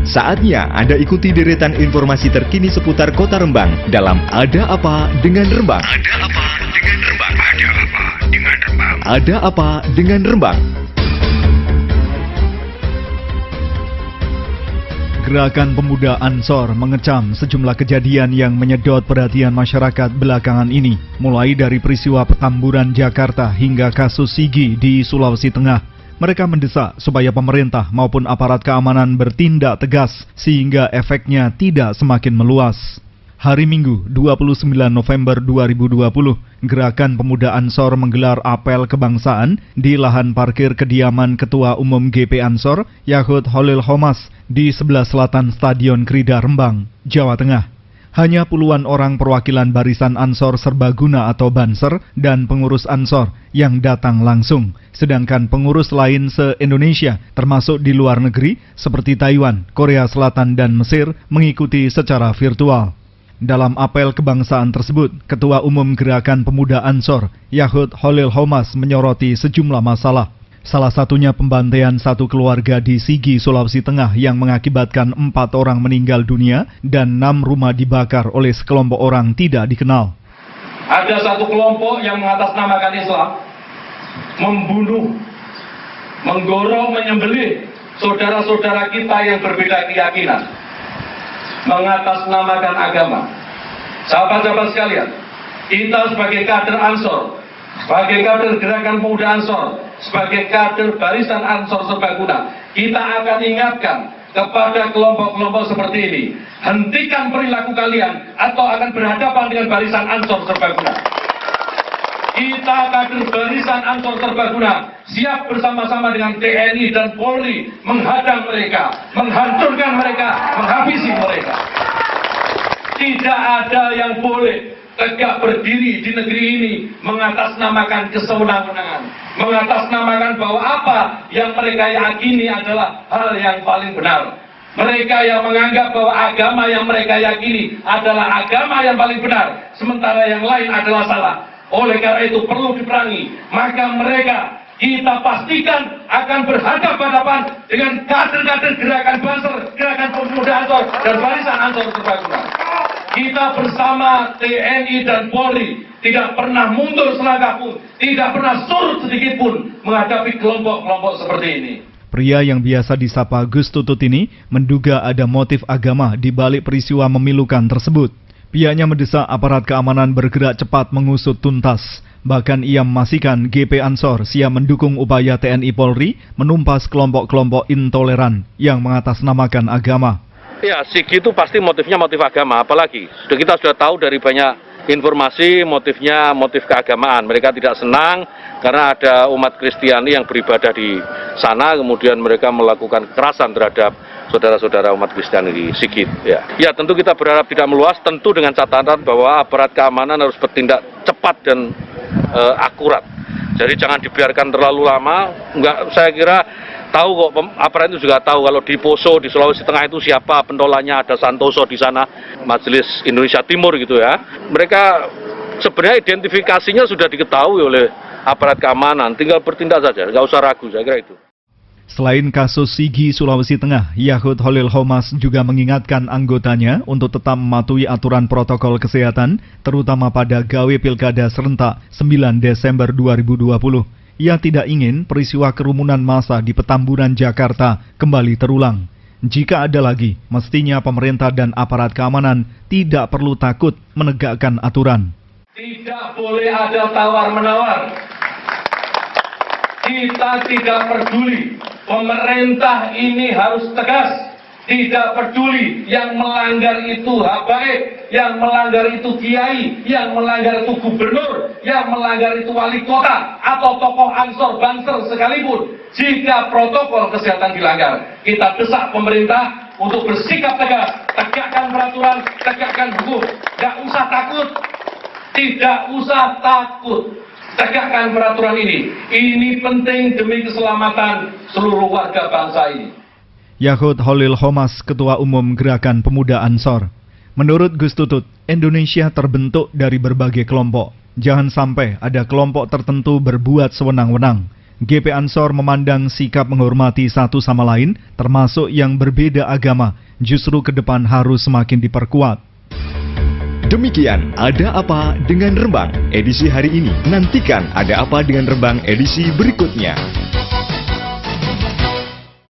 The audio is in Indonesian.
Saatnya Anda ikuti deretan informasi terkini seputar Kota Rembang dalam Ada Apa Dengan Rembang. Ada Apa Dengan Rembang. Ada Apa Dengan Rembang. Ada Apa Dengan Rembang. Gerakan Pemuda Ansor mengecam sejumlah kejadian yang menyedot perhatian masyarakat belakangan ini, mulai dari peristiwa Petamburan Jakarta hingga kasus Sigi di Sulawesi Tengah. Mereka mendesak supaya pemerintah maupun aparat keamanan bertindak tegas sehingga efeknya tidak semakin meluas. Hari Minggu, 29 November 2020, Gerakan Pemuda Ansor menggelar apel kebangsaan di lahan parkir kediaman Ketua Umum GP Ansor, Yahud Holil Homas, di sebelah selatan Stadion Krida Rembang, Jawa Tengah. Hanya puluhan orang perwakilan Barisan Ansor Serbaguna atau Banser dan pengurus Ansor yang datang langsung, sedangkan pengurus lain se-Indonesia, termasuk di luar negeri, seperti Taiwan, Korea Selatan, dan Mesir, mengikuti secara virtual. Dalam apel kebangsaan tersebut, Ketua Umum Gerakan Pemuda Ansor, Yahud Holil Homas, menyoroti sejumlah masalah. Salah satunya pembantaian satu keluarga di Sigi, Sulawesi Tengah yang mengakibatkan 4 orang meninggal dunia dan 6 rumah dibakar oleh sekelompok orang tidak dikenal. Ada satu kelompok yang mengatasnamakan Islam, membunuh, menggorong, menyembelih saudara-saudara kita yang berbeda keyakinan, mengatasnamakan agama. Sahabat-sahabat sekalian, kita sebagai kader Ansor, sebagai kader Gerakan Pemuda Ansor, sebagai kader Barisan Ansor Serbaguna, kita akan ingatkan kepada kelompok-kelompok seperti ini, hentikan perilaku kalian atau akan berhadapan dengan Barisan Ansor Serbaguna. Kita kader Barisan Ansor Serbaguna siap bersama-sama dengan TNI dan Polri menghadang mereka, menghancurkan mereka, menghabisi mereka. Tidak ada yang boleh tegak berdiri di negeri ini mengatasnamakan kesewenang-wenangan, mengatasnamakan bahwa apa yang mereka yakini adalah hal yang paling benar. Mereka yang menganggap bahwa agama yang mereka yakini adalah agama yang paling benar, sementara yang lain adalah salah. Oleh karena itu perlu diperangi. Maka mereka kita pastikan akan berhadapan-hadapan dengan kader-kader Gerakan Banser, Gerakan Pemuda Ansor, dan Barisan Ansor Serbaguna. Kita bersama TNI dan Polri tidak pernah mundur selangkah pun, tidak pernah surut sedikit pun menghadapi kelompok-kelompok seperti ini. Pria yang biasa disapa Gus Tutut ini menduga ada motif agama di balik peristiwa memilukan tersebut. Pihaknya mendesak aparat keamanan bergerak cepat mengusut tuntas. Bahkan ia memastikan GP Ansor siap mendukung upaya TNI Polri menumpas kelompok-kelompok intoleran yang mengatasnamakan agama. Ya, Sigi itu pasti motifnya motif agama, apalagi kita sudah tahu dari banyak informasi motifnya motif keagamaan. Mereka tidak senang karena ada umat Kristiani yang beribadah di sana, kemudian mereka melakukan kekerasan terhadap saudara-saudara umat Kristiani di Sigit. Ya, tentu kita berharap tidak meluas, tentu dengan catatan bahwa aparat keamanan harus bertindak cepat dan akurat. Jadi jangan dibiarkan terlalu lama. Saya kira tahu kok, aparat itu juga tahu kalau di Poso di Sulawesi Tengah itu siapa pentolannya, ada Santoso di sana, Majelis Indonesia Timur gitu ya. Mereka sebenarnya identifikasinya sudah diketahui oleh aparat keamanan, tinggal bertindak saja, nggak usah ragu, saya kira itu. Selain kasus Sigi Sulawesi Tengah, Yahud Holil Homas juga mengingatkan anggotanya untuk tetap mematuhi aturan protokol kesehatan, terutama pada gawe pilkada serentak 9 Desember 2020. Ia tidak ingin peristiwa kerumunan massa di Petamburan Jakarta kembali terulang. Jika ada lagi, mestinya pemerintah dan aparat keamanan tidak perlu takut menegakkan aturan. Tidak boleh ada tawar-menawar. Kita tidak peduli. Pemerintah ini harus tegas. Tidak peduli yang melanggar itu habaib, yang melanggar itu kiai, yang melanggar itu gubernur, yang melanggar itu wali kota, atau tokoh Ansor Banser sekalipun. Jika protokol kesehatan dilanggar, kita desak pemerintah untuk bersikap tegas, tegakkan peraturan, tegakkan hukum. Tidak usah takut, tidak usah takut. Tegakkan peraturan ini. Ini penting demi keselamatan seluruh warga bangsa ini. Yahud Holil Homas, Ketua Umum Gerakan Pemuda Ansor. Menurut Gus Tutut, Indonesia terbentuk dari berbagai kelompok. Jangan sampai ada kelompok tertentu berbuat sewenang-wenang. GP Ansor memandang sikap menghormati satu sama lain, termasuk yang berbeda agama, justru ke depan harus semakin diperkuat. Demikian Ada Apa Dengan Rembang edisi hari ini. Nantikan Ada Apa Dengan Rembang edisi berikutnya.